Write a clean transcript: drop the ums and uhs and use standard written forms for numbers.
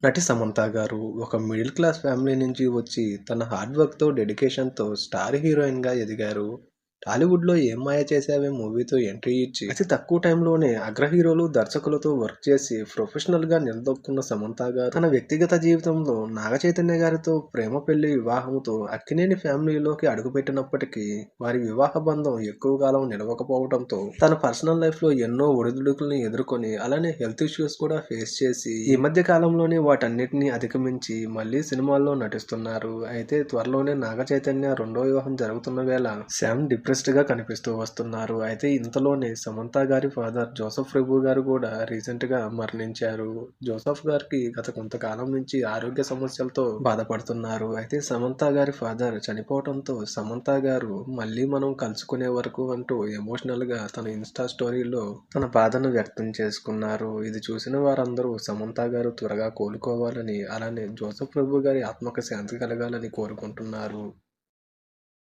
నటి సమంత గారు ఒక మిడిల్ క్లాస్ ఫ్యామిలీ నుంచి వచ్చి తన హార్డ్ వర్క్‌తో, డెడికేషన్‌తో స్టార్ హీరోయిన్‌గా ఎదిగారు. టాలీవుడ్‌లో 'ఏం మాయ చేసావే' మూవీతో ఎంట్రీ ఇచ్చి అతి తక్కువ టైంలోనే అగ్ర హీరోలు, దర్శకులతో వర్క్ చేసి ప్రొఫెషనల్‌గా నిలదొక్కున్న సమంత గారు తన వ్యక్తిగత జీవితంలో నాగ చైతన్య గారితో ప్రేమ పెళ్లి వివాహంతో అక్కినేని ఫ్యామిలీలోకి అడుగుపెట్టినప్పటికీ వారి వివాహ బంధం ఎక్కువ కాలం నిలవకపోవడంతో తన పర్సనల్ లైఫ్‌లో ఎన్నో ఒడిదుడుకుల్ని ఎదుర్కొని అలానే హెల్త్ ఇష్యూస్ కూడా ఫేస్ చేసి ఈ మధ్య కాలంలోనే వాటన్నిటిని అధిగమించి మళ్ళీ సినిమాల్లో నటిస్తున్నారు. అయితే త్వరలోనే నాగ చైతన్య రెండో వివాహం జరుగుతున్న వేళ శ్యామ్ డిప్రెస్డ్‌గా కనిపిస్తూ వస్తున్నారు. అయితే ఇంతలోనే సమంత గారి ఫాదర్ జోసెఫ్ ప్రభు గారు కూడా రీసెంట్‌గా మరణించారు. జోసెఫ్ గారికి గత కొంతకాలం నుంచి ఆరోగ్య సమస్యలతో బాధపడుతున్నారు. అయితే సమంత గారి ఫాదర్ చనిపోవడంతో సమంత గారు మళ్ళీ మనం కలుసుకునే వరకు అంటూ ఎమోషనల్‌గా తన ఇన్‌స్టా స్టోరీలో తన బాధను వ్యక్తం చేసుకున్నారు. ఇది చూసిన వారందరూ సమంత గారు త్వరగా కోలుకోవాలని అలానే జోసెఫ్ ప్రభు గారి ఆత్మకు శాంతి కలగాలని కోరుకుంటున్నారు.